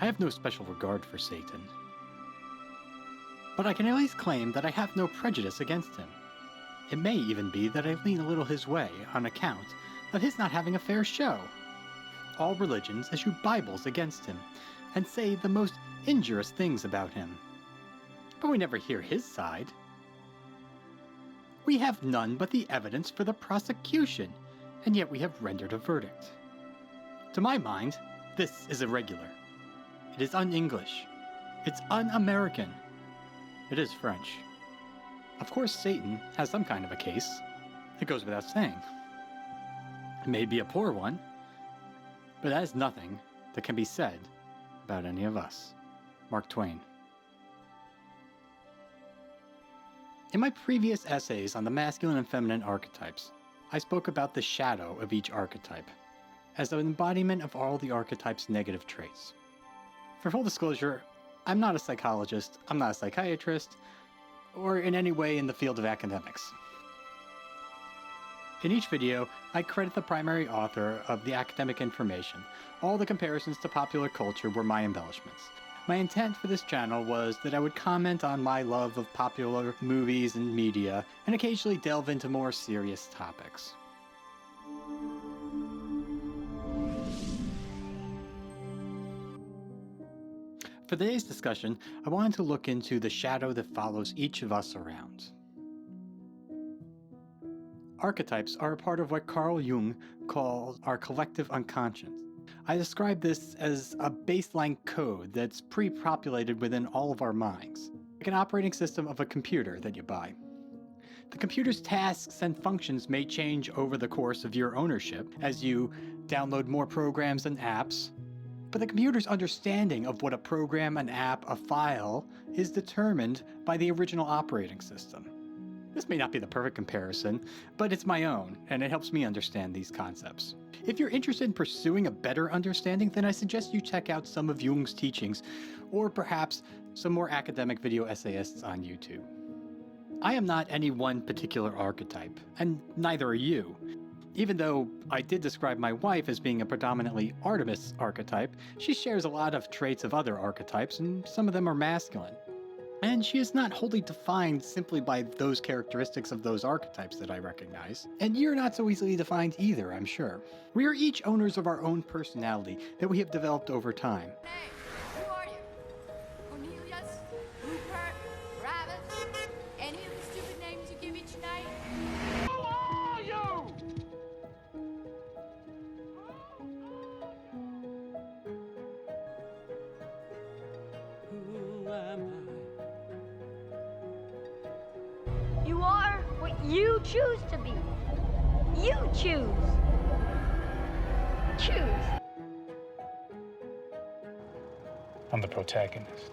I have no special regard for Satan. But I can at least claim that I have no prejudice against him. It may even be that I lean a little his way on account of his not having a fair show. All religions issue Bibles against him and say the most injurious things about him. But we never hear his side. We have none but the evidence for the prosecution, and yet we have rendered a verdict. To my mind, this is irregular. It is un-English. It's un-American. It is French. Of course, Satan has some kind of a case. It goes without saying. It may be a poor one, but that is nothing that can be said about any of us. Mark Twain. In my previous essays on the masculine and feminine archetypes, I spoke about the shadow of each archetype, as an embodiment of all the archetype's negative traits. For full disclosure, I'm not a psychologist, I'm not a psychiatrist, or in any way in the field of academics. In each video, I credit the primary author of the academic information. All the comparisons to popular culture were my embellishments. My intent for this channel was that I would comment on my love of popular movies and media, and occasionally delve into more serious topics. For today's discussion, I wanted to look into the shadow that follows each of us around. Archetypes are a part of what Carl Jung calls our collective unconscious. I describe this as a baseline code that's pre-populated within all of our minds, like an operating system of a computer that you buy. The computer's tasks and functions may change over the course of your ownership as you download more programs and apps, but the computer's understanding of what a program, an app, a file is determined by the original operating system. This may not be the perfect comparison, but it's my own, and it helps me understand these concepts. If you're interested in pursuing a better understanding, then I suggest you check out some of Jung's teachings, or perhaps some more academic video essayists on YouTube. I am not any one particular archetype, and neither are you. Even though I did describe my wife as being a predominantly Artemis archetype, she shares a lot of traits of other archetypes, and some of them are masculine. And she is not wholly defined simply by those characteristics of those archetypes that I recognize. And you're not so easily defined either, I'm sure. We are each owners of our own personality that we have developed over time. Hey, who are you? Cornelius? Rupert? Travis? Any of the stupid names you give each night? Who are you? Who am I? You are what you choose to be. You choose. Choose. I'm the protagonist.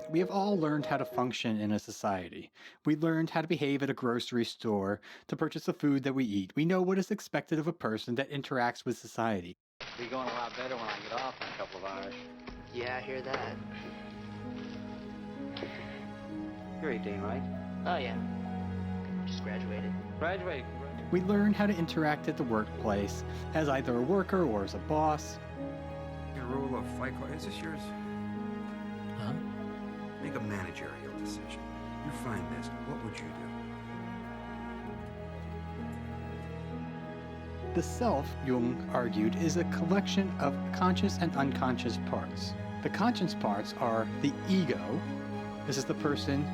We have all learned how to function in a society. We learned how to behave at a grocery store, to purchase the food that we eat. We know what is expected of a person that interacts with society. Be going a lot better when I get off in a couple of hours. Yeah, I hear that. You're 18, right? Oh, yeah. Just graduated. Graduated. We learn how to interact at the workplace as either a worker or as a boss. Your rule of fight card, is this yours? Huh? Make a managerial decision. You find this, what would you do? The self, Jung argued, is a collection of conscious and unconscious parts. The conscious parts are the ego. This is the person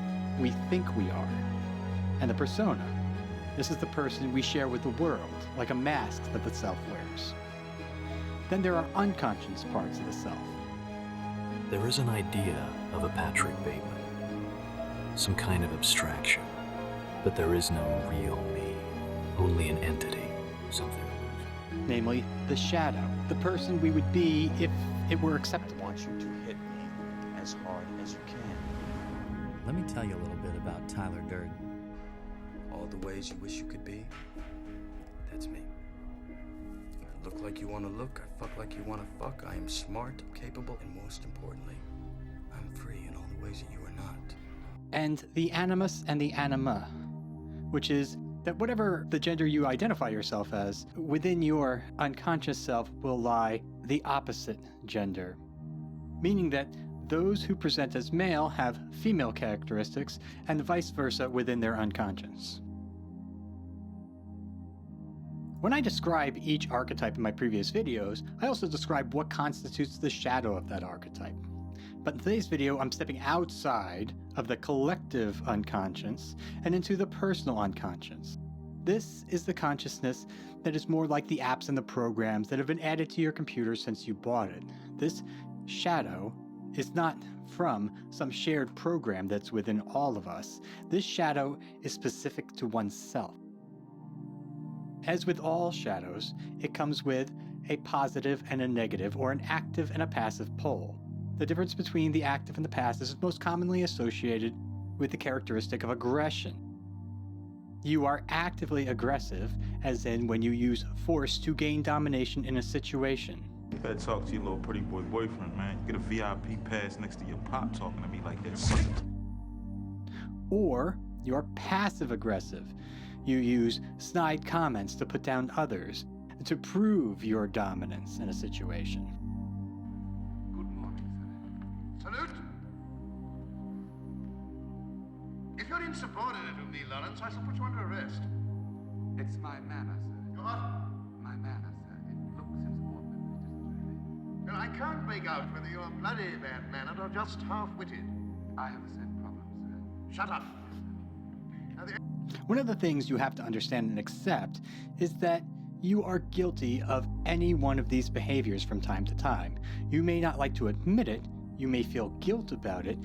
we think we are. And the persona. This is the person we share with the world, like a mask that the self wears. Then there are unconscious parts of the self. There is an idea of a Patrick Bateman, some kind of abstraction, but there is no real me, only an entity, something. Namely, the shadow, the person we would be if it were acceptable. I want you to hit me as hard as you can. Let me tell you a little bit about Tyler Durden. All the ways you wish you could be, that's me. I look like you want to look, I fuck like you want to fuck, I am smart, capable, and most importantly, I'm free in all the ways that you are not. And the Animus and the Anima, which is that whatever the gender you identify yourself as, within your unconscious self will lie the opposite gender, meaning that those who present as male have female characteristics and vice versa within their unconscious. When I describe each archetype in my previous videos, I also describe what constitutes the shadow of that archetype. But in today's video, I'm stepping outside of the collective unconscious and into the personal unconscious. This is the consciousness that is more like the apps and the programs that have been added to your computer since you bought it. This shadow is not from some shared program that's within all of us. This shadow is specific to oneself. As with all shadows, it comes with a positive and a negative, or an active and a passive pole. The difference between the active and the passive is most commonly associated with the characteristic of aggression. You are actively aggressive, as in when you use force to gain domination in a situation. You better talk to your little pretty boy boyfriend, man. You get a VIP pass next to your pop talking to me like that. Or you are passive aggressive. You use snide comments to put down others, to prove your dominance in a situation. Good morning, sir. Salute! If you're insubordinate of me, Lawrence, I shall put you under arrest. It's my manner, sir. Your what? My manner, sir. It looks insubordinate, but it isn't really. Well, I can't make out whether you're bloody bad-mannered or just half-witted. I have the same problem, sir. Shut up! Now, one of the things you have to understand and accept is that you are guilty of any one of these behaviors from time to time. You may not like to admit it, you may feel guilt about it,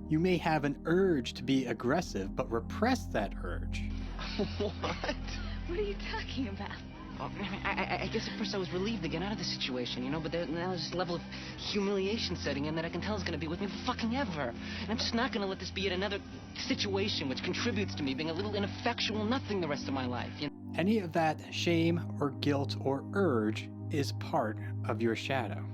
you may have an urge to be aggressive, but repress that urge. What? What are you talking about? Oh, I guess at first I was relieved to get out of the situation, you know, but now there's this level of humiliation setting in that I can tell is going to be with me for fucking ever. And I'm just not going to let this be yet another situation which contributes to me being a little ineffectual nothing the rest of my life. You know? Any of that shame or guilt or urge is part of your shadow.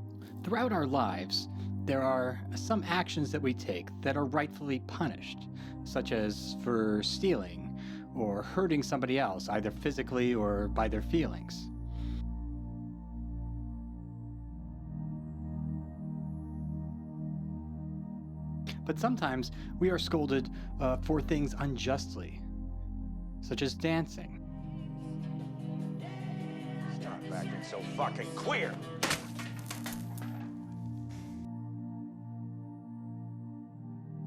Throughout our lives, there are some actions that we take that are rightfully punished, such as for stealing, or hurting somebody else, either physically or by their feelings. But sometimes we are scolded for things unjustly, such as dancing. Stop acting so fucking queer!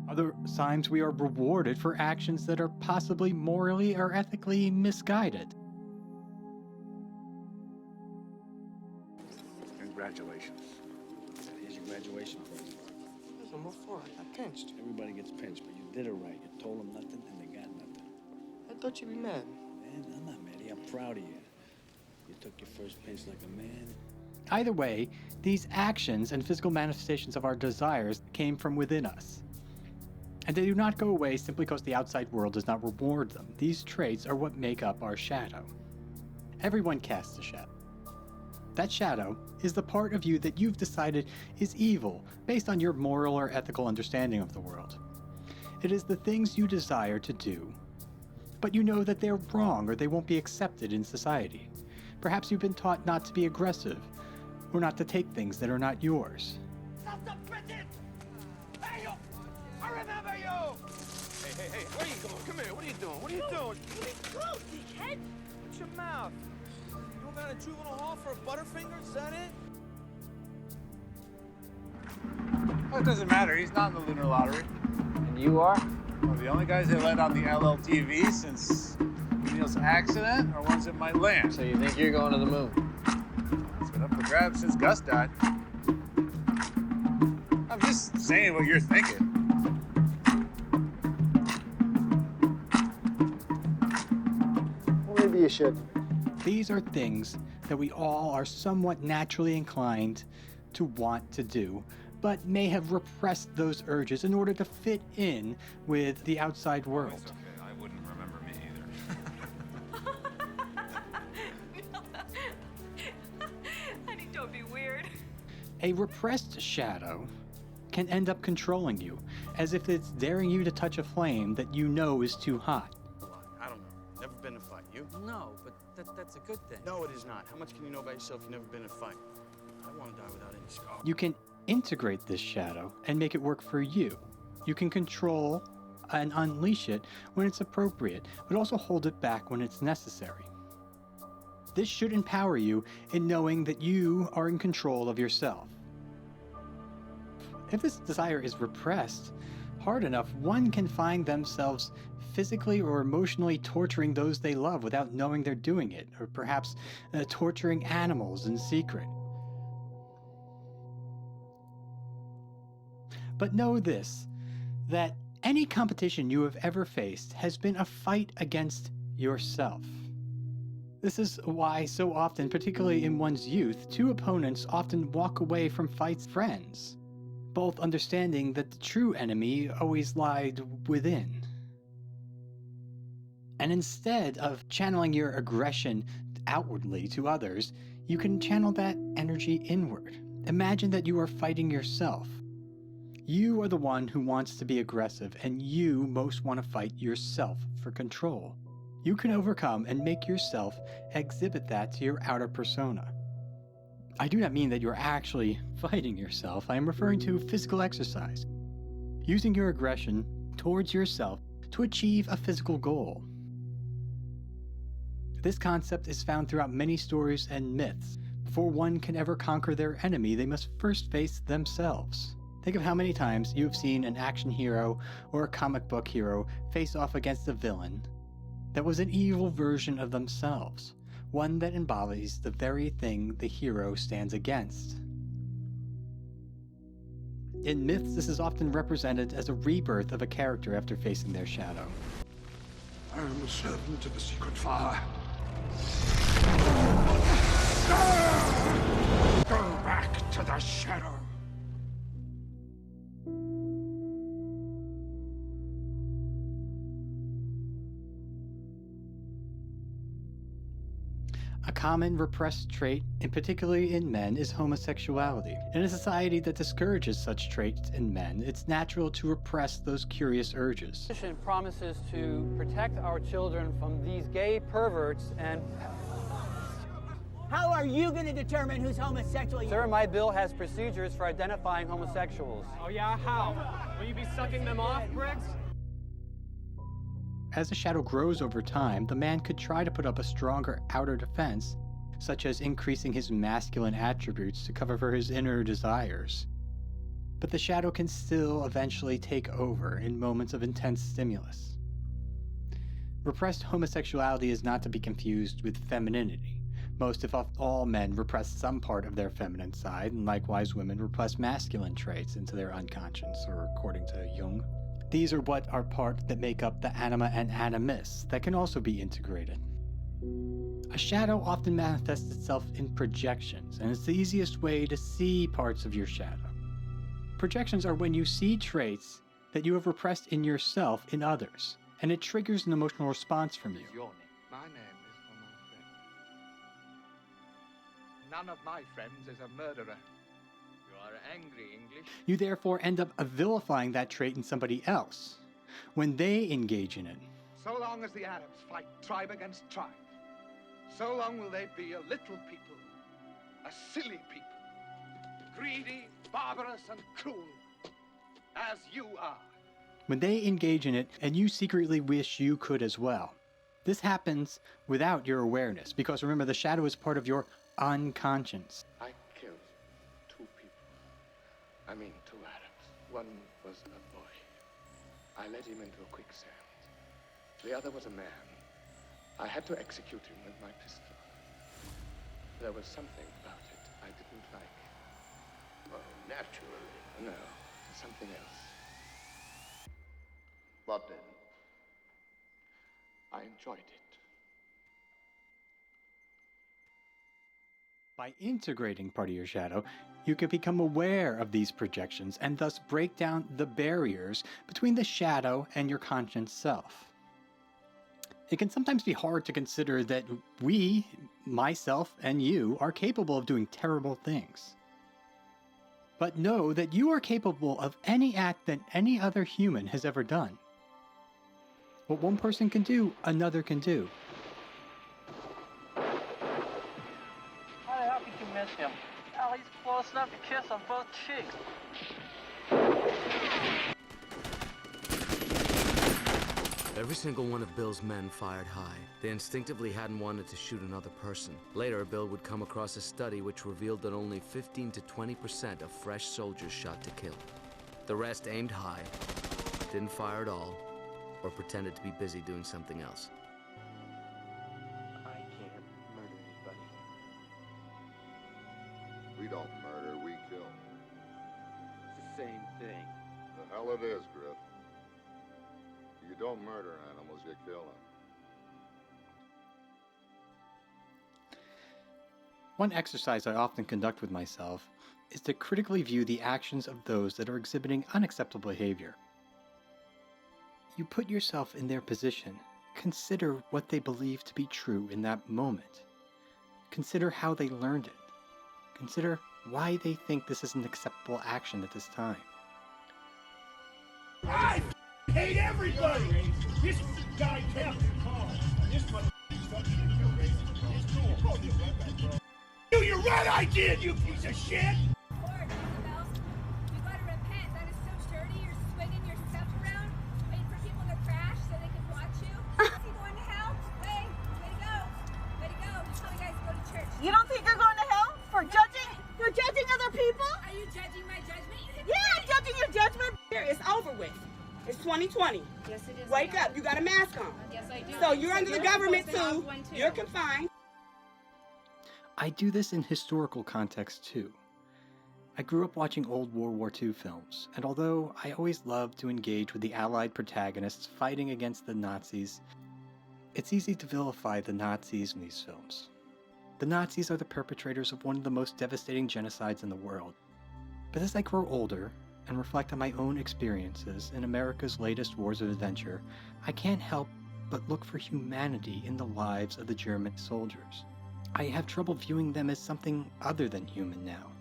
Other times we are rewarded for actions that are possibly morally or ethically misguided. Congratulations. Here's your graduation present. There's no more for it. I pinched. Everybody gets pinched, but you did it right. You told them nothing and they got nothing. I thought you'd be mad. Man, I'm not mad. I'm proud of you. You took your first pinch like a man. Either way, these actions and physical manifestations of our desires came from within us. And they do not go away simply because the outside world does not reward them. These traits are what make up our shadow. Everyone casts a shadow. That shadow is the part of you that you've decided is evil based on your moral or ethical understanding of the world. It is the things you desire to do, but you know that they're wrong or they won't be accepted in society. Perhaps you've been taught not to be aggressive or not to take things that are not yours. Stop the bitches! Hey, you! I remember you! Hey, where you going? Come here, what are you doing? What are you doing? Close, dickhead! What's your mouth? You going down to juvenile hall for a Butterfinger? Is that it? Well, it doesn't matter. He's not in the lunar lottery. And you are? Well, the only guys they let on the LLTV since Neil's accident are ones that might land. So you think you're going to the moon? It's been up for grabs since Gus died. I'm just saying what you're thinking. Well, maybe you should. These are things that we all are somewhat naturally inclined to want to do, but may have repressed those urges in order to fit in with the outside world. It's okay. I wouldn't remember me either. Honey, don't be weird. A repressed shadow can end up controlling you, as if it's daring you to touch a flame that you know is too hot. I don't know. Never been in a fight. You? No, but that's a good thing. No, it is not. How much can you know about yourself? You've never been in a fight. I want to die without any scar. You can integrate this shadow and make it work for you. You can control and unleash it when it's appropriate, but also hold it back when it's necessary. This should empower you in knowing that you are in control of yourself. If this desire is repressed hard enough, one can find themselves physically or emotionally torturing those they love without knowing they're doing it, or perhaps torturing animals in secret. But know this, that any competition you have ever faced has been a fight against yourself. This is why so often, particularly in one's youth, two opponents often walk away from fights friends, both understanding that the true enemy always lied within. And instead of channeling your aggression outwardly to others, you can channel that energy inward. Imagine that you are fighting yourself. You are the one who wants to be aggressive, and you most want to fight yourself for control. You can overcome and make yourself exhibit that to your outer persona. I do not mean that you're actually fighting yourself. I am referring to physical exercise, using your aggression towards yourself to achieve a physical goal. This concept is found throughout many stories and myths. Before one can ever conquer their enemy, they must first face themselves. Think of how many times you have seen an action hero or a comic book hero face off against a villain that was an evil version of themselves, one that embodies the very thing the hero stands against. In myths, this is often represented as a rebirth of a character after facing their shadow. I am a servant of the secret fire. Go back to the shadow. A common repressed trait, and particularly in men, is homosexuality. In a society that discourages such traits in men, it's natural to repress those curious urges. The mission promises to protect our children from these gay perverts and... How are you going to determine who's homosexual? Sir, my bill has procedures for identifying homosexuals. Oh yeah, how? Will you be sucking them off, Briggs? As the shadow grows over time, the man could try to put up a stronger outer defense, such as increasing his masculine attributes to cover for his inner desires. But the shadow can still eventually take over in moments of intense stimulus. Repressed homosexuality is not to be confused with femininity. Most, if not all, men repress some part of their feminine side, and likewise women repress masculine traits into their unconscious, or according to Jung. These are what are part that make up the Anima and Animus that can also be integrated. A shadow often manifests itself in projections, and it's the easiest way to see parts of your shadow. Projections are when you see traits that you have repressed in yourself in others, and it triggers an emotional response from you. Your name. My name is for my friend. None of my friends is a murderer. You are angry, English. You therefore end up vilifying that trait in somebody else when they engage in it. So long as the Arabs fight tribe against tribe, so long will they be a little people, a silly people, greedy, barbarous, and cruel, as you are. When they engage in it, and you secretly wish you could as well. This happens without your awareness, because remember, the shadow is part of your unconscious. I killed two people. I mean, two Arabs. One was a boy. I led him into a quicksand. The other was a man. I had to execute him with my pistol. There was something about it I didn't like. Well, naturally. No, something else. What then? I enjoyed it. By integrating part of your shadow, you can become aware of these projections and thus break down the barriers between the shadow and your conscious self. It can sometimes be hard to consider that we, myself and you, are capable of doing terrible things. But know that you are capable of any act that any other human has ever done. What one person can do, another can do. How the hell did you miss him? Well, he's snappy kiss on both cheeks. Every single one of Bill's men fired high. They instinctively hadn't wanted to shoot another person. Later, Bill would come across a study which revealed that only 15 to 20% of fresh soldiers shot to kill. The rest aimed high, didn't fire at all, or pretended to be busy doing something else. I can't murder anybody. We don't murder, we kill. It's the same thing. The hell it is, Griff. You don't murder animals, you kill them. One exercise I often conduct with myself is to critically view the actions of those that are exhibiting unacceptable behavior. You put yourself in their position. Consider what they believe to be true in that moment. Consider how they learned it. Consider why they think this is an acceptable action at this time. I hate everybody! This guy Captain Carl, this motherfucker's fucking racist. It's cool. You're right, I did, you piece of shit! Lord, Isabel, you gotta repent. That is so dirty. You're swinging your stuff around, waiting for people to crash so they can watch you. Is he going to hell? Way to go. Way to go. You tell the guys to go to church. You don't think you're going to hell for judging? For judging other people? Are you judging my judgment? Yeah, I'm judging your judgment. It's over with. It's 2020. Yes, it is. Wake up. You got a mask on. Yes, I do. So you're under the government supposed to have too. one, too. You're confined. I do this in historical context too. I grew up watching old World War II films, and although I always loved to engage with the Allied protagonists fighting against the Nazis, it's easy to vilify the Nazis in these films. The Nazis are the perpetrators of one of the most devastating genocides in the world. But as I grow older and reflect on my own experiences in America's latest wars of adventure, I can't help but look for humanity in the lives of the German soldiers. I have trouble viewing them as something other than human now.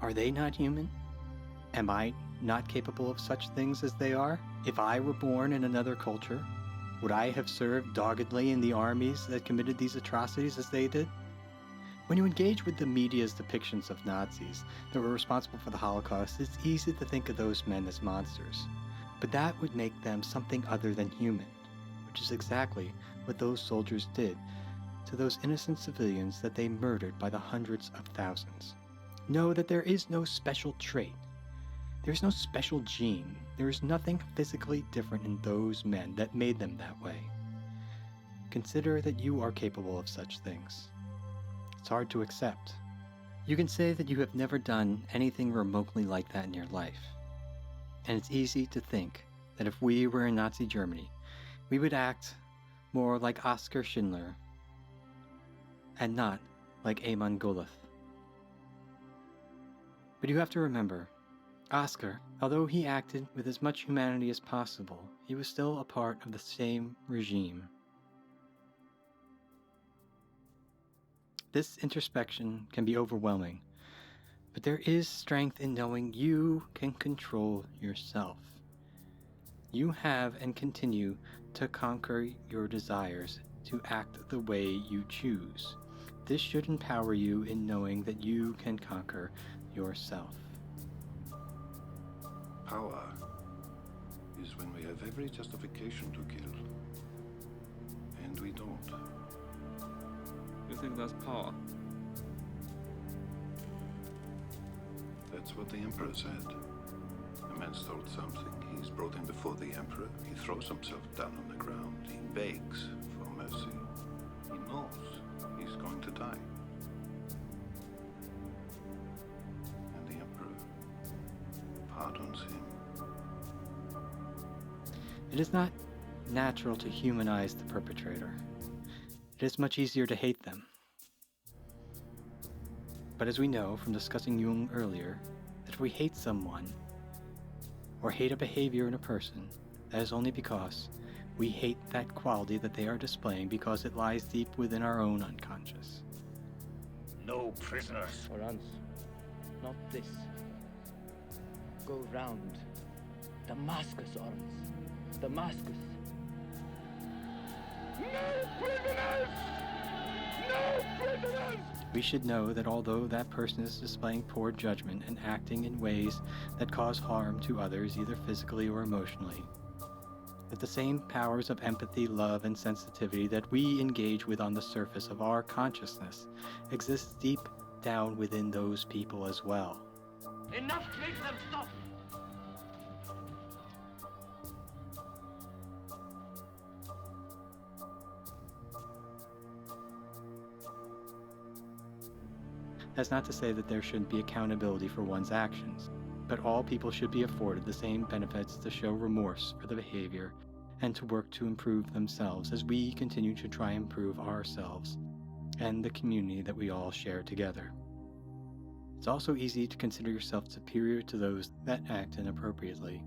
Are they not human? Am I not capable of such things as they are? If I were born in another culture, would I have served doggedly in the armies that committed these atrocities as they did? When you engage with the media's depictions of Nazis that were responsible for the Holocaust, it's easy to think of those men as monsters. But that would make them something other than human, which is exactly what those soldiers did to those innocent civilians that they murdered by the hundreds of thousands. Know that there is no special trait. There is no special gene. There is nothing physically different in those men that made them that way. Consider that you are capable of such things. It's hard to accept. You can say that you have never done anything remotely like that in your life. And it's easy to think that if we were in Nazi Germany, we would act more like Oskar Schindler and not like Eamon Goliath. But you have to remember, Oskar, although he acted with as much humanity as possible, he was still a part of the same regime. This introspection can be overwhelming, but there is strength in knowing you can control yourself. You have and continue to conquer your desires to act the way you choose. This should empower you in knowing that you can conquer yourself. Power is when we have every justification to kill. And we don't. You think that's power? That's what the Emperor said. A man stole something. He's brought him before the Emperor. He throws himself down on the ground. He begs for mercy. He knows he's going to die. And the Emperor pardons him. It is not natural to humanize the perpetrator. It is much easier to hate them. But as we know from discussing Jung earlier, that if we hate someone, or hate a behavior in a person, that is only because we hate that quality that they are displaying because it lies deep within our own unconscious. No prisoners. For once, not this. Go round. Damascus, Orange. Damascus. No prisoners! We should know that although that person is displaying poor judgment and acting in ways that cause harm to others, either physically or emotionally, that the same powers of empathy, love, and sensitivity that we engage with on the surface of our consciousness exist deep down within those people as well. Enough, make them stop! That's not to say that there shouldn't be accountability for one's actions, but all people should be afforded the same benefits to show remorse for the behavior and to work to improve themselves as we continue to try and improve ourselves and the community that we all share together. It's also easy to consider yourself superior to those that act inappropriately,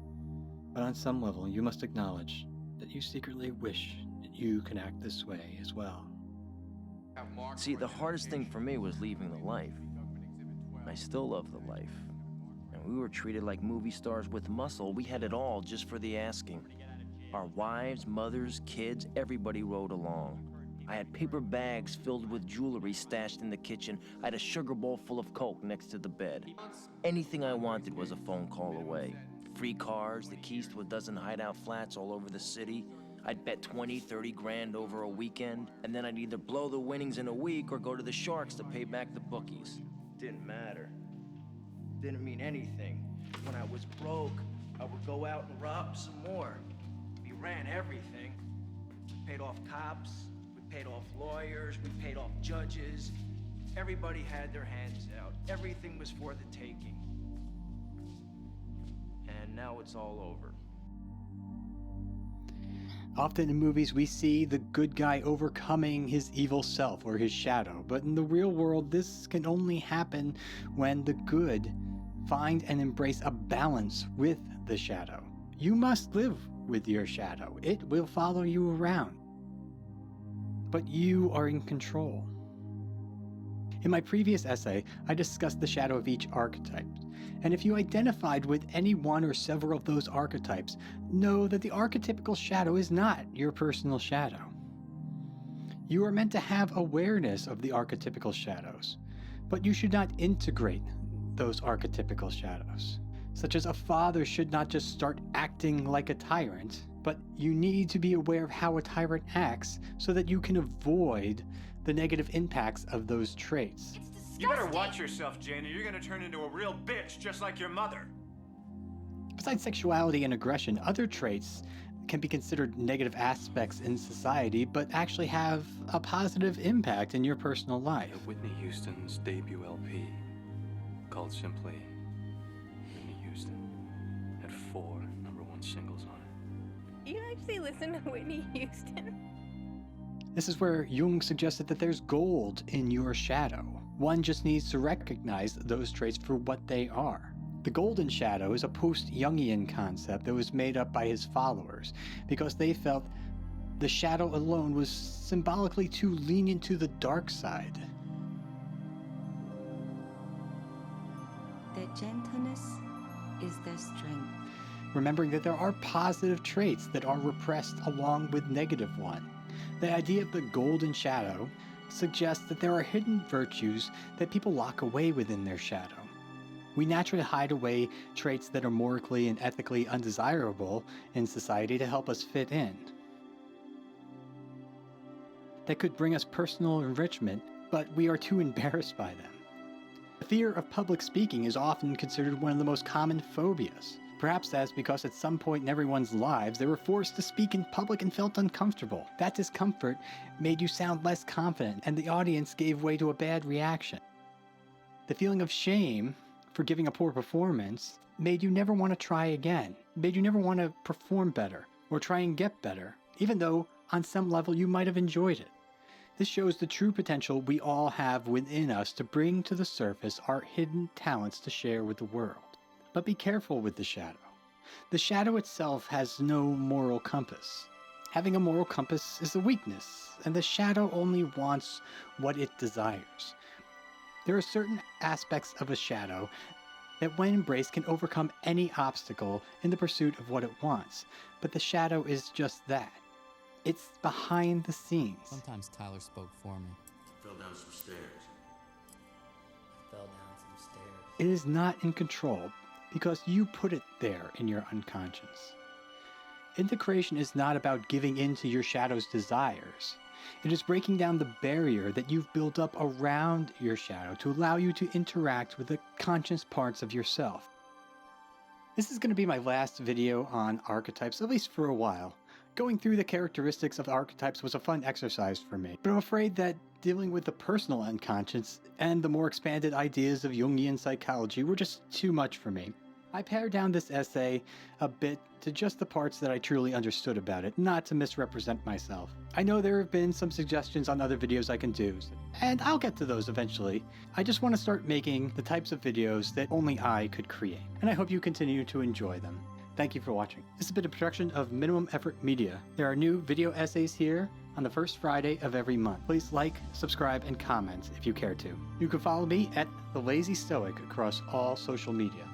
but on some level you must acknowledge that you secretly wish that you can act this way as well. See, the hardest thing for me was leaving the life. I still love the life. And we were treated like movie stars with muscle. We had it all just for the asking. Our wives, mothers, kids, everybody rode along. I had paper bags filled with jewelry stashed in the kitchen. I had a sugar bowl full of Coke next to the bed. Anything I wanted was a phone call away. Free cars, the keys to a dozen hideout flats all over the city. I'd bet 20, 30 grand over a weekend, and then I'd either blow the winnings in a week or go to the Sharks to pay back the bookies. Didn't matter. Didn't mean anything. When I was broke, I would go out and rob some more. We ran everything. We paid off cops, we paid off lawyers, we paid off judges. Everybody had their hands out. Everything was for the taking. And now it's all over. Often in movies we see the good guy overcoming his evil self or his shadow, but in the real world this can only happen when the good find and embrace a balance with the shadow. You must live with your shadow. It will follow you around. But you are in control. In my previous essay, I discussed the shadow of each archetype. And if you identified with any one or several of those archetypes, know that the archetypical shadow is not your personal shadow. You are meant to have awareness of the archetypical shadows, but you should not integrate those archetypical shadows. Such as a father should not just start acting like a tyrant, but you need to be aware of how a tyrant acts so that you can avoid the negative impacts of those traits. You better watch yourself, Jane, or you're gonna turn into a real bitch just like your mother. Besides sexuality and aggression, other traits can be considered negative aspects in society, but actually have a positive impact in your personal life. Whitney Houston's debut LP, called simply Whitney Houston, had 4 #1 singles on it. You actually listen to Whitney Houston? This is where Jung suggested that there's gold in your shadow. One just needs to recognize those traits for what they are. The golden shadow is a post-Jungian concept that was made up by his followers because they felt the shadow alone was symbolically too lenient to the dark side. Their gentleness is their strength. Remembering that there are positive traits that are repressed along with negative ones. The idea of the golden shadow suggests that there are hidden virtues that people lock away within their shadow. We naturally hide away traits that are morally and ethically undesirable in society to help us fit in. That could bring us personal enrichment, but we are too embarrassed by them. The fear of public speaking is often considered one of the most common phobias. Perhaps that's because at some point in everyone's lives they were forced to speak in public and felt uncomfortable. That discomfort made you sound less confident, and the audience gave way to a bad reaction. The feeling of shame for giving a poor performance made you never want to try again, made you never want to perform better or try and get better, even though on some level you might have enjoyed it. This shows the true potential we all have within us to bring to the surface our hidden talents to share with the world. But be careful with the shadow. The shadow itself has no moral compass. Having a moral compass is a weakness, and the shadow only wants what it desires. There are certain aspects of a shadow that when embraced can overcome any obstacle in the pursuit of what it wants, but the shadow is just that. It's behind the scenes. Sometimes Tyler spoke for me. fell down some stairs. Fell down some stairs. It is not in control because you put it there in your unconscious. Integration is not about giving in to your shadow's desires. It is breaking down the barrier that you've built up around your shadow to allow you to interact with the conscious parts of yourself. This is going to be my last video on archetypes, at least for a while. Going through the characteristics of archetypes was a fun exercise for me, but I'm afraid that dealing with the personal unconscious and the more expanded ideas of Jungian psychology were just too much for me. I pared down this essay a bit to just the parts that I truly understood about it, not to misrepresent myself. I know there have been some suggestions on other videos I can do, and I'll get to those eventually. I just want to start making the types of videos that only I could create, and I hope you continue to enjoy them. Thank you for watching. This has been a production of Minimum Effort Media. There are new video essays here on the first Friday of every month. Please like, subscribe, and comment if you care to. You can follow me at The Lazy Stoic across all social media.